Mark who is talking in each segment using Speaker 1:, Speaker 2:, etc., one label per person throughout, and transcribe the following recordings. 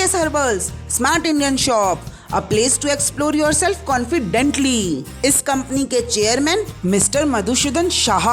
Speaker 1: SIS Herbals, Smart Indian Shop, a place to explore yourself confidently. इस company के chairman mister Madhusudan Shah,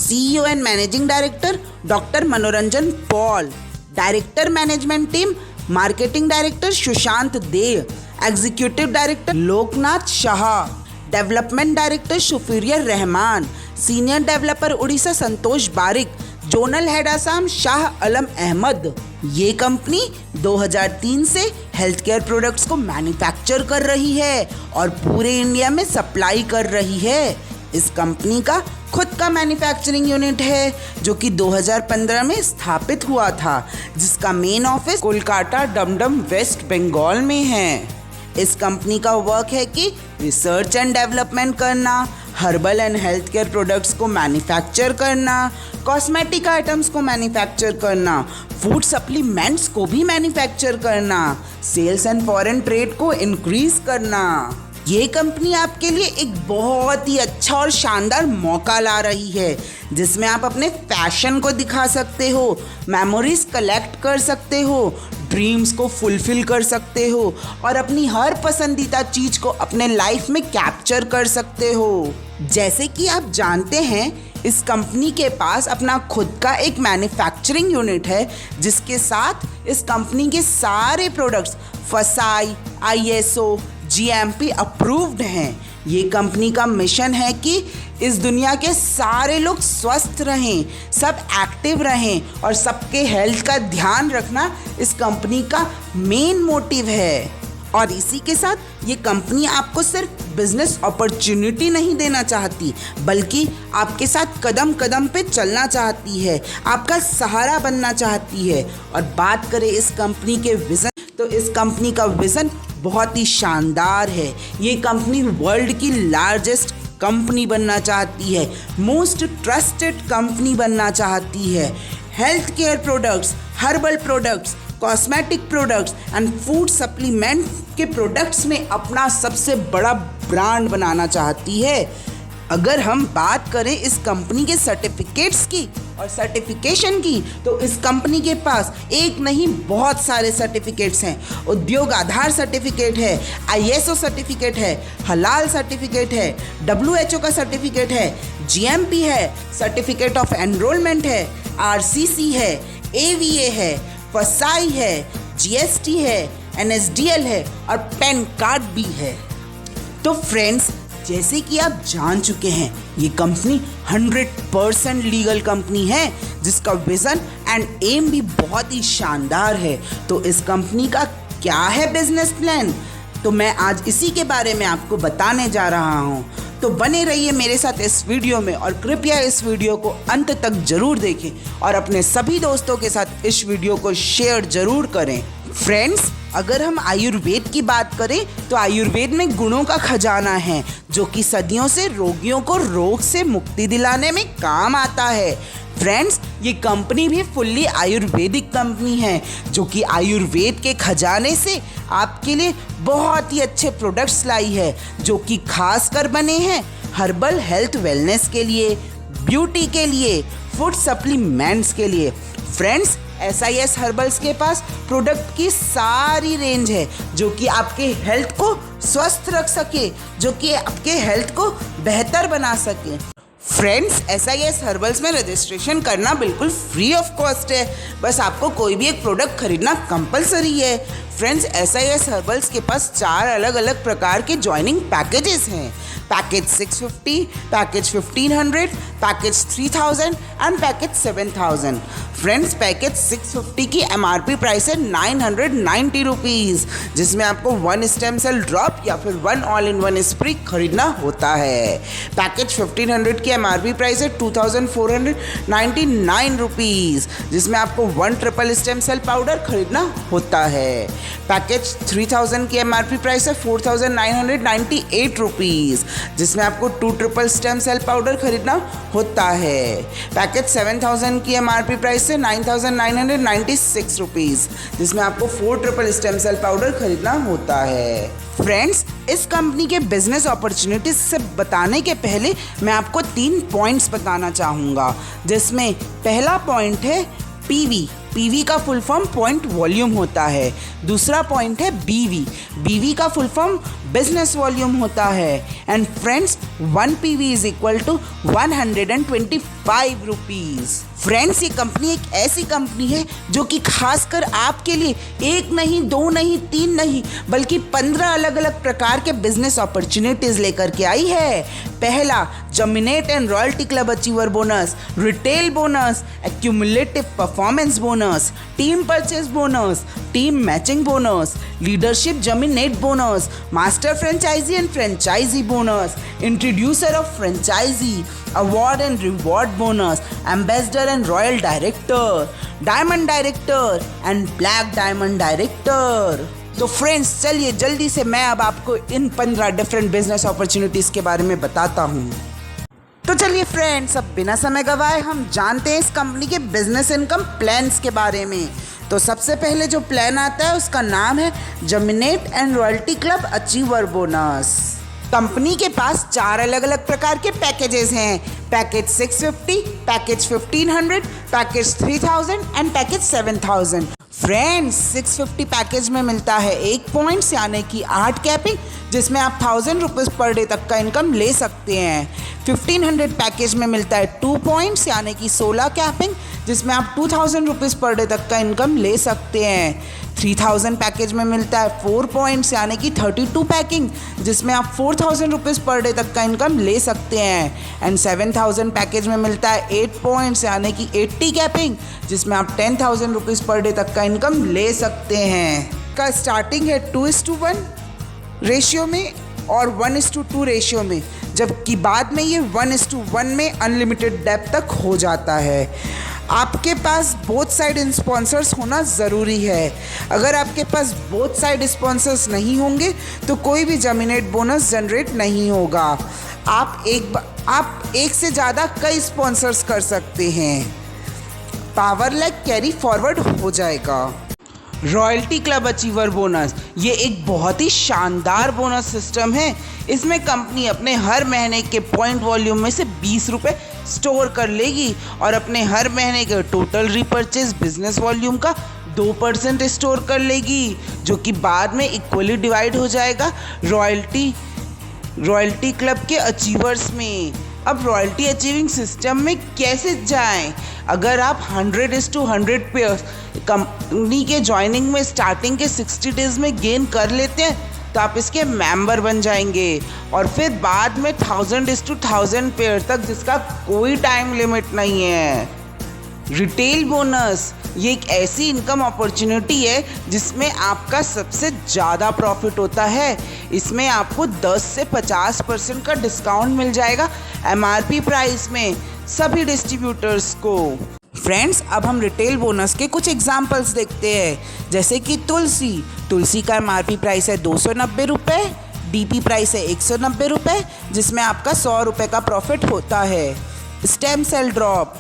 Speaker 1: CEO and managing director doctor Manoranjan Paul, director management team marketing director Sushant Dey, executive director Loknath Shah, development director शुफिरियर Rahman, senior developer Orissa Santosh Barik, zonal head Assam Shah Alam Ahmed. ये company 2003 से health care products को manufacture कर रही है और पूरे इंडिया में सप्लाई कर रही है। इस कंपनी का खुद का मैन्युफैक्चरिंग यूनिट है जो कि 2015 में स्थापित हुआ था, जिसका main office Kolkata Dumdum west Bengal में है। इस कंपनी का वर्क है कि रिसर्च एंड डेवलपमेंट करना, herbal and health care products को मैन्युफैक्चर करना, कॉस्मेटिक आइटम्स को मैन्युफैक्चर करना, फूड सप्लीमेंट्स को भी मैन्युफैक्चर करना, सेल्स एंड फॉरेन ट्रेड को इंक्रीज करना। ये कंपनी आपके लिए एक बहुत ही अच्छा और शानदार मौका ला रही है, जिसमें आप अपने फैशन को दिखा सकते हो, मेमोरीज कलेक्ट कर सकते हो, ड्रीम्स को फुलफिल कर सकते हो और अपनी हर पसंदीदा चीज़ को अपने लाइफ में कैप्चर कर सकते हो। जैसे कि आप जानते हैं, इस कंपनी के पास अपना खुद का एक मैन्युफैक्चरिंग यूनिट है, जिसके साथ इस कंपनी के सारे products FSSAI, ISO, GMP approved हैं। ये कंपनी का मिशन है कि इस दुनिया के सारे लोग स्वस्थ रहें, सब एक्टिव रहें और सबके हेल्थ का ध्यान रखना इस कंपनी का मेन मोटिव है। और इसी के साथ ये कंपनी आपको सिर्फ बिजनेस अपॉर्चुनिटी नहीं देना चाहती, बल्कि आपके साथ कदम कदम पे चलना चाहती है, आपका सहारा बनना चाहती है। और बात करें इस कंपनी के विज़न, तो इस कंपनी का विज़न बहुत ही शानदार है। ये कंपनी वर्ल्ड की लार्जेस्ट कंपनी बनना चाहती है, मोस्ट ट्रस्टेड कंपनी बनना चाहती है। Health care products, herbal products, cosmetic products and food supplement के प्रोडक्ट्स में अपना सबसे बड़ा ब्रांड बनाना चाहती है। अगर हम बात करें इस कंपनी के सर्टिफिकेट्स की और सर्टिफिकेशन की, तो इस कंपनी के पास एक नहीं बहुत सारे सर्टिफिकेट्स हैं। उद्योग आधार सर्टिफिकेट है, ISO सर्टिफिकेट है, हलाल सर्टिफिकेट है, WHO का सर्टिफिकेट है, GMP है, सर्टिफिकेट ऑफ एनरोलमेंट है, RCC है, AVA है, FSSAI है, GST है, NSDL है और पैन कार्ड भी है। तो फ्रेंड्स, जैसे कि आप जान चुके हैं, ये कंपनी 100% लीगल कंपनी है, जिसका विजन एंड एम भी बहुत ही शानदार है। तो इस कंपनी का क्या है बिजनेस प्लान, तो मैं आज इसी के बारे में आपको बताने जा रहा हूँ। तो बने रहिए मेरे साथ इस वीडियो में और कृपया इस वीडियो को अंत तक जरूर देखें और अपने सभी दोस्तों के साथ इस वीडियो को शेयर जरूर करें। फ्रेंड्स, अगर हम आयुर्वेद की बात करें, तो आयुर्वेद में गुणों का खजाना है, जो कि सदियों से रोगियों को रोग से मुक्ति दिलाने में काम आता है। फ्रेंड्स, ये कंपनी भी फुल्ली आयुर्वेदिक कंपनी है, जो कि आयुर्वेद के खजाने से आपके लिए बहुत ही अच्छे प्रोडक्ट्स लाई है, जो कि खास कर बने हैं हर्बल हेल्थ वेलनेस के लिए, ब्यूटी के लिए, फूड सप्लीमेंट्स के लिए। फ्रेंड्स, SIS हर्बल्स के पास प्रोडक्ट की सारी रेंज है, जो कि आपके हेल्थ को स्वस्थ रख सके, जो कि आपके हेल्थ को बेहतर बना सके। फ्रेंड्स, SIS हर्बल्स में रजिस्ट्रेशन करना बिल्कुल फ्री ऑफ कॉस्ट है, बस आपको कोई भी एक प्रोडक्ट खरीदना कंपलसरी है। फ्रेंड्स, SIS हर्बल्स के पास 4 अलग अलग प्रकार के ज्वाइनिंग पैकेजेस हैं। Package 650, package 1500, package 3000 and package 7000। Friends, package 650 की MRP प्राइस है 990 रुपीज़, जिसमें आपको 1 स्टेम सेल ड्रॉप या फिर 1 ऑल इन 1 स्प्रे खरीदना होता है। पैकेज 1500 की MRP प्राइस है 2499 रुपीज़, जिसमें आपको 1 ट्रिपल स्टेम सेल पाउडर खरीदना होता है। पैकेज 3000 की MRP प्राइस है 4998 रुपीज़, जिसमें आपको 2 ट्रिपल स्टेम सेल पाउडर खरीदना होता है। पैकेज 7000 की MRP प्राइस है 9996 रुपीज़, जिसमें आपको 4 ट्रिपल स्टेम सेल पाउडर खरीदना होता है। फ्रेंड्स, इस कंपनी के बिजनेस अपॉर्चुनिटीज से बताने के पहले मैं आपको 3 पॉइंट्स बताना चाहूँगा, जिसमें पहला पॉइंट है PV, पीवी का फुल फॉर्म पॉइंट वॉल्यूम होता है। दूसरा पॉइंट है बीवी। बीवी का फुल फॉर्म बिजनेस वॉल्यूम होता है। And friends, 1 PV is equal to 125 rupees. Friends, ये कंपनी एक ऐसी कंपनी है जो कि खासकर आपके लिए 1 नहीं, 2 नहीं, 3 नहीं, बल्कि 15 अलग अलग प्रकार के बिजनेस अपॉर्चुनिटीज लेकर के आई है। पहला, germinate and royalty club achiever bonus, retail bonus, accumulative performance bonus, team purchase bonus, team matching bonus, leadership germinate bonus, master franchisee and franchisee bonus, introducer of franchisee, award and reward bonus, ambassador and royal director, diamond director and black diamond director. तो friends, चलिए जल्दी से मैं अब आपको इन 15 different business opportunities के बारे में बताता हूँ। तो चलिए फ्रेंड्स, अब बिना समय गवाए हम जानते हैं इस कंपनी के बिजनेस इनकम प्लान्स के बारे में। तो सबसे पहले जो प्लान आता है उसका नाम है germinate and royalty club achiever bonus. Company के पास 4 अलग अलग प्रकार के पैकेजेस हैं। Package 650, package 1500, package 3000 and package 7000। Friends, 650 package में मिलता है 1 पॉइंट्स यानी कि 8 कैपिंग, जिसमें आप 1000 रुपीज़ पर डे तक का इनकम ले सकते हैं। 1500 पैकेज में मिलता है 2 पॉइंट्स यानी कि 16 कैपिंग, जिसमें आप 2000 रुपीज़ पर डे तक का इनकम ले सकते हैं। 3000 पैकेज में मिलता है 4 पॉइंट्स यानी कि 32 पैकिंग, जिसमें आप 4000 रुपीज़ पर डे तक का इनकम ले सकते हैं। एंड 7000 पैकेज में मिलता है 8 पॉइंट्स यानी कि 80 कैपिंग, जिसमें आप 10,000 रुपीज़ पर डे तक का इनकम ले सकते हैं। का स्टार्टिंग है 2:1 रेशियो में और 1:2 रेशियो में, जबकि बाद में ये 1:1 में अनलिमिटेड डेप्थ तक हो जाता है। आपके पास बोथ साइड स्पॉन्सर्स होना ज़रूरी है। अगर आपके पास बोथ साइड स्पॉन्सर्स नहीं होंगे तो कोई भी जर्मिनेट बोनस जनरेट नहीं होगा। आप एक से ज़्यादा कई स्पॉन्सर्स कर सकते हैं। पावर लैग कैरी फॉरवर्ड हो जाएगा। रॉयल्टी क्लब अचीवर बोनस, ये एक बहुत ही शानदार बोनस सिस्टम है। इसमें कंपनी अपने हर महीने के पॉइंट वॉल्यूम में से 20 रुपये स्टोर कर लेगी और अपने हर महीने के टोटल रिपर्चेज बिजनेस वॉल्यूम का 2% स्टोर कर लेगी, जो कि बाद में इक्वली डिवाइड हो जाएगा रॉयल्टी क्लब के अचीवर्स में। अब रॉयल्टी अचीविंग सिस्टम में कैसे जाएं? अगर आप 100:100 पेयर्स कंपनी के ज्वाइनिंग में स्टार्टिंग के 60 डेज में गेन कर लेते हैं तो आप इसके मेंबर बन जाएंगे और फिर बाद में 1000:1000 पेयर तक, जिसका कोई टाइम लिमिट नहीं है। रिटेल बोनस, ये एक ऐसी इनकम अपॉर्चुनिटी है जिसमें आपका सबसे ज़्यादा प्रॉफिट होता है। इसमें आपको 10 से 50% का डिस्काउंट मिल जाएगा MRP प्राइस में सभी डिस्ट्रीब्यूटर्स को। फ्रेंड्स, अब हम रिटेल बोनस के कुछ एग्जांपल्स देखते हैं, जैसे कि तुलसी का MRP प्राइस है 290 रुपये, DP प्राइस है 190 रुपये, जिसमें आपका 100 रुपये का प्रॉफिट होता है। स्टेम सेल ड्रॉप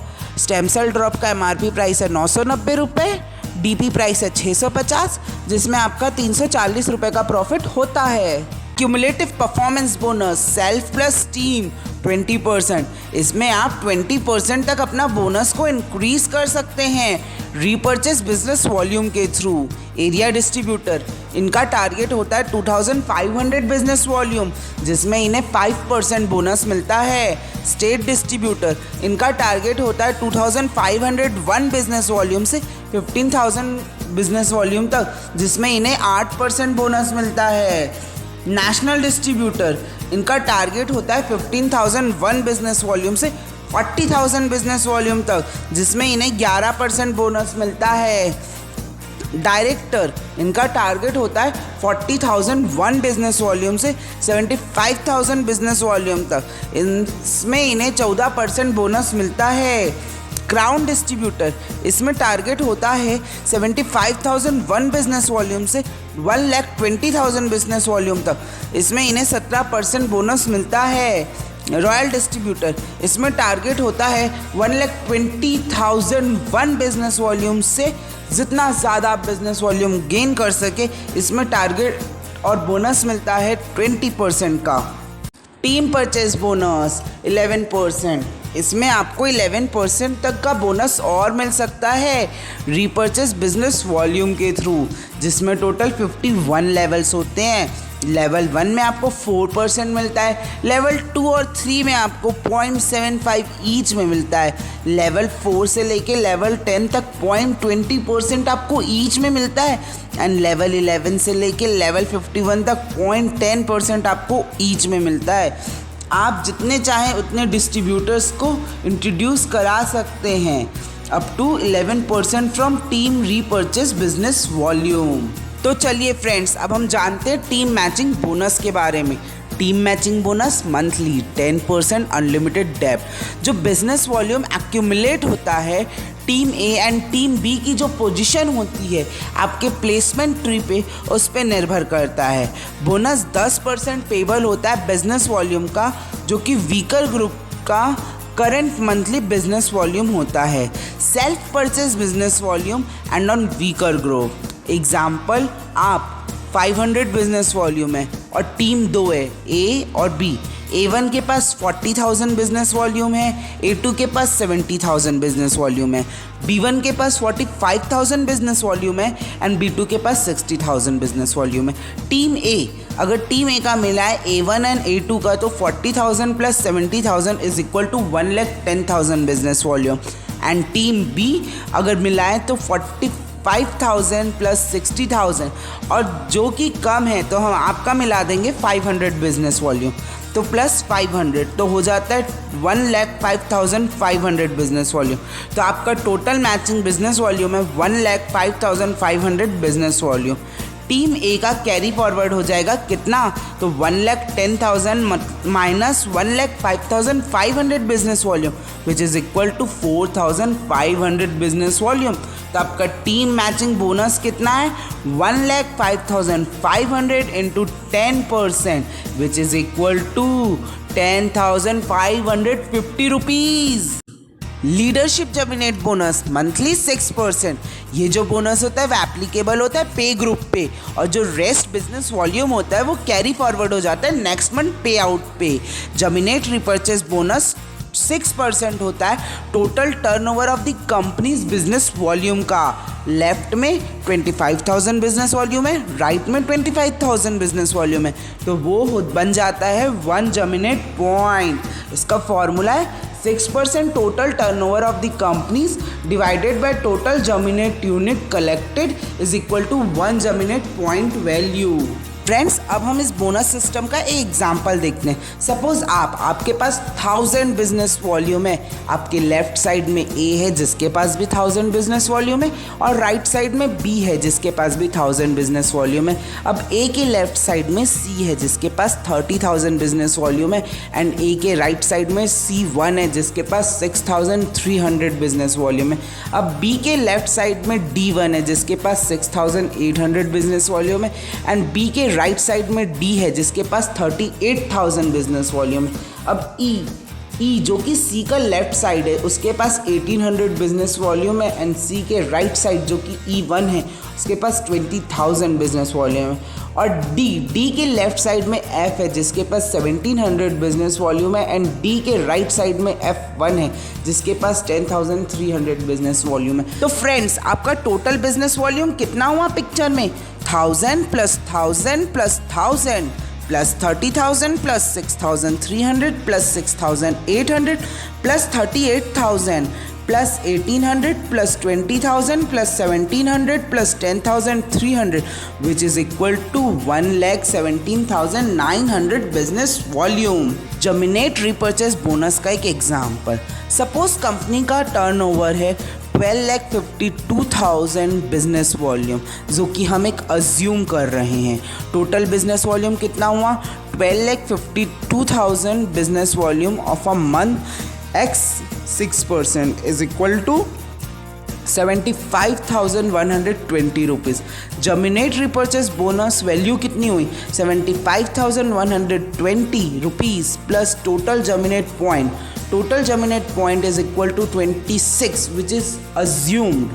Speaker 1: का MRP प्राइस है 990 रुपये, DP प्राइस है 650, जिसमें आपका 340 रुपये का प्रॉफिट होता है। Cumulative performance bonus self plus team 20%, इसमें आप 20% तक अपना बोनस को इंक्रीज कर सकते हैं रीपर्चेस बिजनेस वॉल्यूम के थ्रू। एरिया डिस्ट्रीब्यूटर, इनका टारगेट होता है 2500 बिजनेस वॉल्यूम, जिसमें इन्हें 5% बोनस मिलता है। स्टेट डिस्ट्रीब्यूटर, इनका टारगेट होता है 2501 बिजनेस वॉल्यूम से 15,000 बिजनेस वॉल्यूम तक, जिसमें इन्हें 8% बोनस मिलता है। नेशनल डिस्ट्रीब्यूटर, इनका टारगेट होता है 15,001 बिजनेस वॉल्यूम से 40,000 बिजनेस वॉल्यूम तक, जिसमें इन्हें 11% बोनस मिलता है। डायरेक्टर, इनका टारगेट होता है 40,001 बिजनेस वॉल्यूम से 75,000 बिजनेस वॉल्यूम तक, इसमें इन्हें 14% बोनस मिलता है। क्राउन डिस्ट्रीब्यूटर, इसमें टारगेट होता है 75,001 बिजनेस वॉल्यूम से 1,20,000 बिजनेस वॉल्यूम तक, इसमें इन्हें 17% बोनस मिलता है। रॉयल डिस्ट्रीब्यूटर, इसमें टारगेट होता है 1,20,001 बिजनेस वॉल्यूम से जितना ज़्यादा आप बिजनेस वॉल्यूम गेन कर सके, इसमें टारगेट और बोनस मिलता है 20% का। टीम परचेज बोनस 11%, इसमें आपको 11% तक का बोनस और मिल सकता है रीपर्चेस बिजनेस वॉल्यूम के थ्रू, जिसमें टोटल 51 लेवल्स होते हैं। लेवल 1 में आपको 4% मिलता है, लेवल 2 और 3 में आपको 0.75 ईच में मिलता है, लेवल 4 से लेके लेवल 10 तक 0.20% आपको ईच में मिलता है, एंड लेवल 11 से लेके लेवल 51 तक 0.10% आपको ईच में मिलता है। आप जितने चाहें उतने डिस्ट्रीब्यूटर्स को इंट्रोड्यूस करा सकते हैं, up to 11% from team repurchase business volume. तो चलिए फ्रेंड्स, अब हम जानते हैं टीम मैचिंग बोनस के बारे में। Team matching bonus monthly 10% unlimited depth. जो बिजनेस वॉल्यूम एक्यूमुलेट होता है team A and team B की जो पोजीशन होती है आपके प्लेसमेंट ट्री पे, उस पे निर्भर करता है। बोनस 10% पेबल होता है बिजनेस वॉल्यूम का, जो कि वीकर ग्रुप का करंट मंथली बिजनेस वॉल्यूम होता है। Self purchase business volume and on weaker group. Example, आप 500 बिजनेस वॉल्यूम है और टीम 2 है, ए और बी। A1 के पास 40,000 बिजनेस वॉल्यूम है, A2 के पास 70,000 बिजनेस वॉल्यूम है, B1 के पास 45,000 बिजनेस वॉल्यूम है एंड B2 के पास 60,000 बिजनेस वॉल्यूम है। टीम A, अगर टीम A का मिला है A1 एंड A2 का, तो 40,000 plus 70,000 is equal to 1,10,000 business volume. And team B अगर मिला है तो 45,000 प्लस 60,000, और जो कि कम है तो हम आपका मिला देंगे 500 बिजनेस वॉल्यूम, तो प्लस 500 तो हो जाता है 1,05,500 बिजनेस वॉल्यूम। तो आपका टोटल मैचिंग बिजनेस वॉल्यूम है 1,05,500 बिजनेस वॉल्यूम। टीम ए का कैरी फॉरवर्ड हो जाएगा कितना, तो 1,10,000 minus 1,05,500 business volume which is equal to 4,500 business volume. तो आपका टीम मैचिंग बोनस कितना है, 1,05,500 into 10% which is equal to 10,550 rupees. Leadership germinate bonus monthly 6%। ये जो बोनस होता है वो एप्लीकेबल होता है पे ग्रुप पे, और जो रेस्ट बिजनेस वॉल्यूम होता है वो कैरी फॉरवर्ड हो जाता है नेक्स्ट मंथ पे आउट पे। जर्मिनेट रिपर्चेस बोनस 6% होता है total turnover of the companies business volume का। लेफ्ट में 25,000 बिजनेस वॉल्यूम है, राइट में 25,000 बिजनेस वॉल्यूम है, तो वो बन जाता है 1 जर्मिनेट पॉइंट। इसका फॉर्मूला है 6% total turnover of the companies divided by total germinate unit collected is equal to 1 germinate point value. Friends, अब हम इस बोनस सिस्टम का एक एग्जांपल देखते हैं। सपोज आपके पास 1000 बिजनेस वॉल्यूम है, आपके लेफ्ट साइड में ए है जिसके पास भी 1000 बिजनेस वॉल्यूम है, और राइट साइड में बी है जिसके पास भी 1000 बिजनेस वॉल्यूम है। अब ए के लेफ्ट साइड में सी है जिसके पास 30,000 बिजनेस वॉल्यूम है, एंड ए के राइट साइड में C1 है जिसके पास 6,300 बिजनेस वॉल्यूम है। अब बी के लेफ्ट साइड में D1 है जिसके पास 6,800 बिजनेस वॉल्यूम है, एंड बी के राइट साइड में डी है जिसके पास 38,000 बिजनेस वॉल्यूम है। अब ई जो कि सी का लेफ्ट साइड है उसके पास 1,800 बिजनेस वॉल्यूम है, एंड सी के राइट साइड जो कि E1 है उसके पास 20,000 बिजनेस वॉल्यूम है। और डी के लेफ्ट साइड में एफ है जिसके पास 1,700 बिजनेस वॉल्यूम है, एंड डी के राइट साइड में F1 है जिसके पास 10,300 बिजनेस वॉल्यूम है। तो फ्रेंड्स, आपका टोटल बिजनेस वॉल्यूम कितना हुआ पिक्चर में, 1,000 plus 1,000 plus 1,000 plus 30,000 plus 6,300 plus 6,800 plus 38,000 plus 1,800 plus 20,000 plus 1,700 plus 10,300 which is equal to 1,17,900 business volume. Germinate repurchase bonus का एक एग्जाम्पल, सपोज कंपनी का टर्नओवर है 12,52,000 बिजनेस वॉल्यूम, जो कि हम एक अज्यूम कर रहे हैं। टोटल बिजनेस वॉल्यूम कितना हुआ, 12,52,000 business volume of a month x 6% is equal to 75,120 rupees. Germinate repurchase bonus value कितनी हुई, 75,120 rupees plus total germinate point. Total germinate point is equal to 26 which is assumed.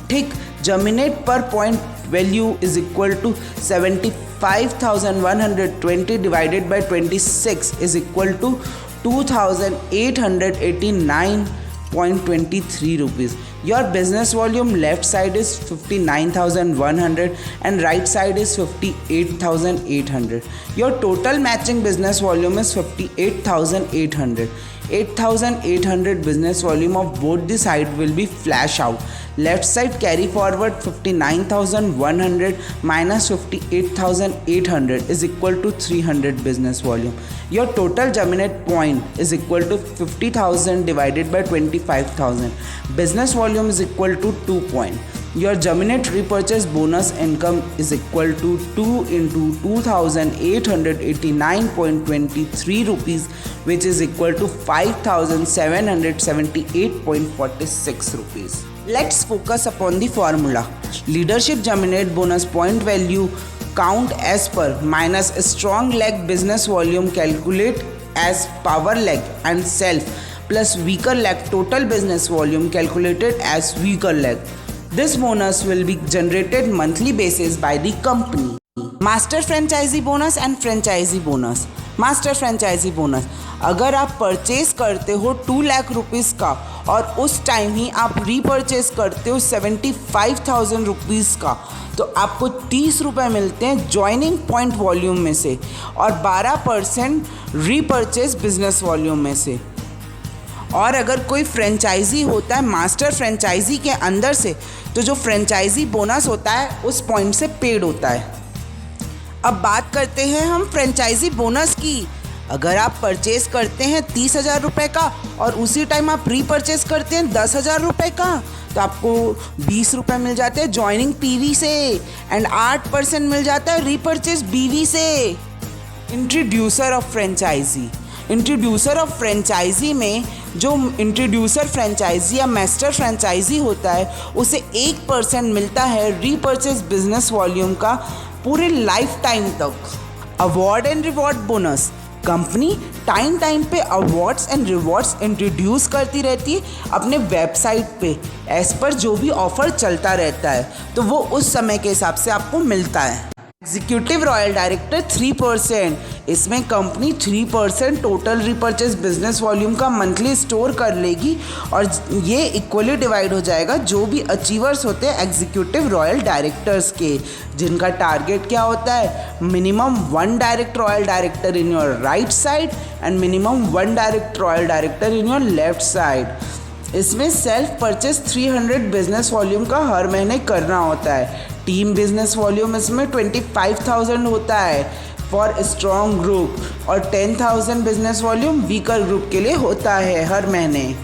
Speaker 1: ठीक, germinate पर point value is equal to 75,120 divided by 26 is equal to 2,889.23 rupees. Your business volume left side is 59,100 and right side is 58,800. Your total matching business volume is 58,800. 8,800 business volume of both the side will be flash out. Left side carry forward 59,100 minus 58,800 is equal to 300 business volume. Your total germinate point is equal to 50,000 divided by 25,000. Business volume is equal to 2 point. Your germinate repurchase bonus income is equal to 2 into 2,889.23 rupees, which is equal to 5,778.46 rupees. Let's focus upon the formula. Leadership germinate bonus point value count as per minus strong leg business volume calculate as power leg and self plus weaker leg total business volume calculated as weaker leg. This bonus will be generated monthly basis by the company. Master franchisee bonus and franchisee bonus. Master franchisee bonus, अगर आप purchase करते हो 2 lakh rupees का और उस time ही आप repurchase करते हो 75,000 रुपीज़ का, तो आपको 30 रुपये मिलते हैं ज्वाइनिंग पॉइंट वॉल्यूम में से और 12% रीपरचेज बिजनेस वॉल्यूम में से. और अगर कोई फ्रेंचाइजी होता है मास्टर फ्रेंचाइजी के अंदर से, तो जो फ्रेंचाइजी बोनस होता है उस पॉइंट से पेड होता है. अब बात करते हैं हम फ्रेंचाइजी बोनस की. अगर आप परचेज करते हैं 30,000 रुपये का और उसी टाइम आप रीपरचेज करते हैं 10,000 रुपये का, तो आपको 20 रुपये मिल जाते हैं ज्वाइनिंग पीवी से एंड 8% मिल जाता है रीपरचेज बीवी से. Introducer of franchisee. Introducer of franchisee में जो इंट्रोड्यूसर फ्रेंचाइजी या मास्टर फ्रेंचाइजी होता है उसे 1% मिलता है रीपरचेज बिजनेस वॉल्यूम का पूरे लाइफ टाइम तक. Award and reward bonus. Company time पे अवार्ड्स एंड रिवॉर्ड्स इंट्रोड्यूस करती रहती है अपने वेबसाइट पे एज पर जो भी ऑफर चलता रहता है, तो वो उस समय के हिसाब से आपको मिलता है. Executive royal director 3%. इसमें company 3% total repurchase business volume का मंथली स्टोर कर लेगी और ये इक्वली डिवाइड हो जाएगा जो भी अचीवर्स होते हैं एग्जीक्यूटिव रॉयल डायरेक्टर्स के, जिनका टारगेट क्या होता है, minimum 1 direct royal director in your right side and minimum 1 direct royal director in your left side. इसमें सेल्फ परचेज 300 बिजनेस वॉल्यूम का हर महीने करना होता है. टीम बिजनेस वॉल्यूम इसमें 25,000 होता है फॉर स्ट्रॉन्ग ग्रुप और 10,000 बिजनेस वॉल्यूम वीकर ग्रुप के लिए होता है हर महीने.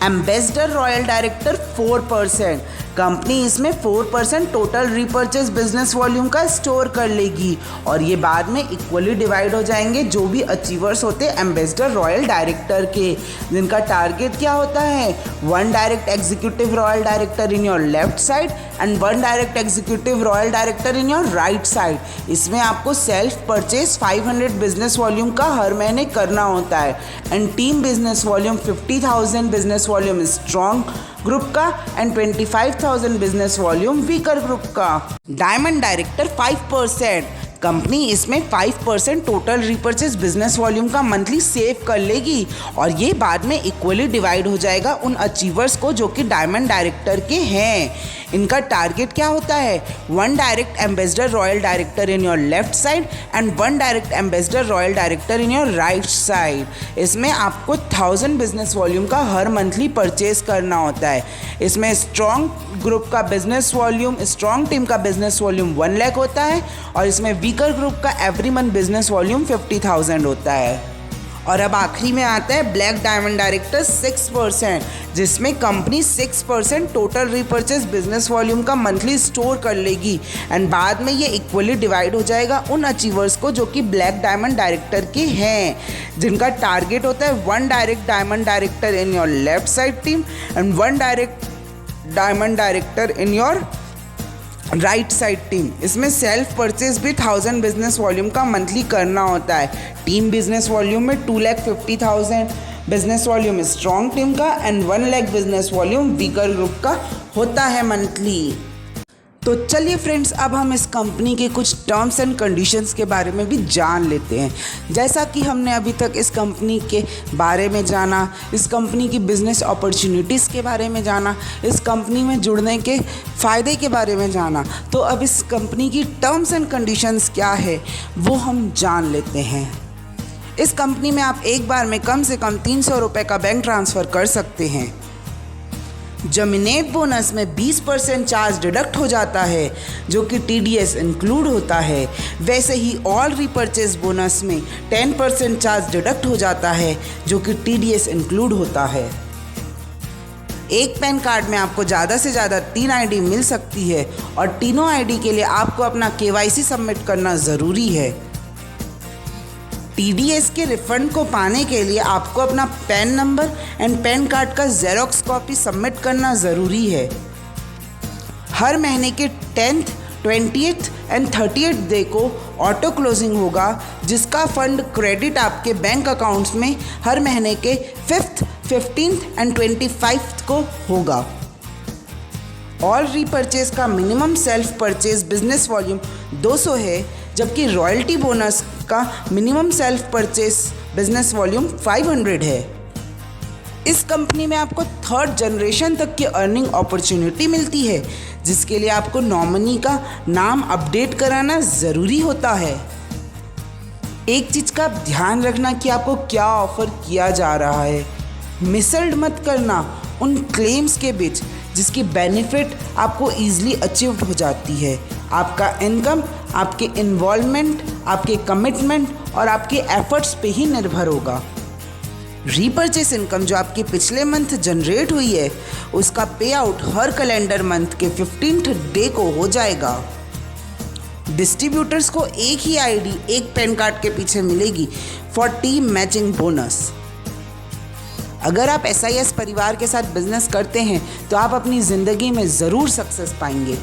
Speaker 1: Ambassador royal director 4%. कंपनी इसमें 4% टोटल रिपर्चेज बिजनेस वॉल्यूम का स्टोर कर लेगी और ये बाद में इक्वली डिवाइड हो जाएंगे जो भी अचीवर्स होते हैं एम्बेसडर रॉयल डायरेक्टर के, जिनका टारगेट क्या होता है, 1 direct executive royal director in your left side and 1 direct executive royal director in your right side. इसमें आपको सेल्फ परचेज 500 बिजनेस वॉल्यूम का हर महीने करना होता है and team business volume 50,000 business volume strong group का and 25,000 business volume weaker group का. Diamond director 5%. Company इसमें 5% टोटल रिपर्चेज बिजनेस वॉल्यूम का मंथली सेव कर लेगी और ये बाद में इक्वली डिवाइड हो जाएगा उन अचीवर्स को जो कि डायमंड डायरेक्टर के हैं. इनका टारगेट क्या होता है, 1 direct ambassador royal director in your left side and 1 direct ambassador royal director in your right side. इसमें आपको 1000 बिजनेस वॉल्यूम का हर मंथली परचेज करना होता है. इसमें स्ट्रॉन्ग ग्रुप का बिजनेस वॉल्यूम, स्ट्रॉन्ग टीम का बिजनेस वॉल्यूम 1 लाख होता है और इसमें वीकर ग्रुप का एवरी मंथ बिजनेस वॉल्यूम 50,000 होता है. और अब आखिरी में आता है ब्लैक डायमंड डायरेक्टर 6%, जिसमें company 6% total repurchase business volume का मंथली स्टोर कर लेगी एंड बाद में ये इक्वली डिवाइड हो जाएगा उन अचीवर्स को जो कि ब्लैक डायमंड डायरेक्टर के हैं, जिनका टारगेट होता है 1 direct diamond director in your left side team and 1 direct diamond director in your right side team. इसमें सेल्फ परचेज भी 1000 बिजनेस वॉल्यूम का मंथली करना होता है. टीम बिजनेस वॉल्यूम में 2,50,000 बिजनेस वॉल्यूम स्ट्रॉन्ग टीम का and 1 lakh business volume weaker group का होता है मंथली. तो चलिए फ्रेंड्स, अब हम इस कंपनी के कुछ टर्म्स एंड कंडीशंस के बारे में भी जान लेते हैं। जैसा कि हमने अभी तक इस कंपनी के बारे में जाना, इस कंपनी की बिजनेस अपॉर्चुनिटीज़ के बारे में जाना, इस कंपनी में जुड़ने के फ़ायदे के बारे में जाना, तो अब इस कंपनी की टर्म्स एंड कंडीशंस क्या है वो हम जान लेते हैं। इस कंपनी में आप एक बार में कम से कम 300 रुपये का बैंक ट्रांसफ़र कर सकते हैं। जमीनेट बोनस में 20% चार्ज डिडक्ट हो जाता है, जो कि TDS इंक्लूड होता है। वैसे ही ऑल रीपर्चेज बोनस में 10% चार्ज डिडक्ट हो जाता है, जो कि TDS इंक्लूड होता है। एक पैन कार्ड में आपको ज़्यादा से ज़्यादा 3 ID मिल सकती है और तीनों ID के लिए आपको अपना KYC सबमिट करना ज़रूरी है। TDS के रिफंड को पाने के लिए आपको अपना pan number and pan card का जेरोक्स कॉपी सबमिट करना ज़रूरी है। हर महीने के 10th, 20th and 30th day को ऑटो क्लोजिंग होगा, जिसका फंड क्रेडिट आपके बैंक अकाउंट्स में हर महीने के 5th, 15th एंड 25th को होगा। ऑल रीपर्चेज का minimum self purchase business volume 200 है, जबकि रॉयल्टी बोनस का minimum self purchase business volume 500 है। इस कंपनी में आपको 3rd जनरेशन तक की अर्निंग अपॉर्चुनिटी मिलती है, जिसके लिए आपको नॉमिनी का नाम अपडेट कराना ज़रूरी होता है। एक चीज़ का ध्यान रखना कि आपको क्या ऑफ़र किया जा रहा है। मिसल्ड मत करना उन क्लेम्स के बीच जिसकी बेनिफिट आपको ईजिली अचीव हो जाती है। आपका इनकम आपके इन्वॉल्वमेंट, आपके कमिटमेंट और आपके एफर्ट्स पे ही निर्भर होगा। रीपर्चेस इनकम जो आपके पिछले मंथ जनरेट हुई है, उसका पे आउट हर कैलेंडर मंथ के 15th डे को हो जाएगा। डिस्ट्रीब्यूटर्स को एक ही ID, एक पैन कार्ड के पीछे मिलेगी फॉर टीम मैचिंग बोनस। अगर आप SIS परिवार के साथ बिजनेस करते हैं तो आप अपनी ज़िंदगी में ज़रूर सक्सेस पाएंगे।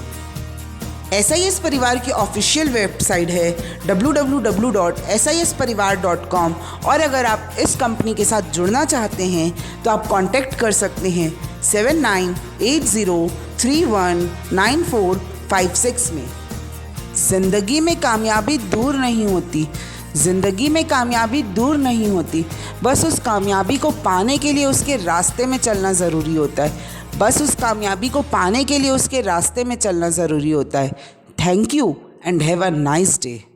Speaker 1: SIS परिवार की ऑफिशियल वेबसाइट है www.sisparivar.com और अगर आप इस कंपनी के साथ जुड़ना चाहते हैं तो आप कांटेक्ट कर सकते हैं 7980319456 में। ज़िंदगी में कामयाबी दूर नहीं होती, बस उस कामयाबी को पाने के लिए उसके रास्ते में चलना ज़रूरी होता है। Thank you and have a nice day.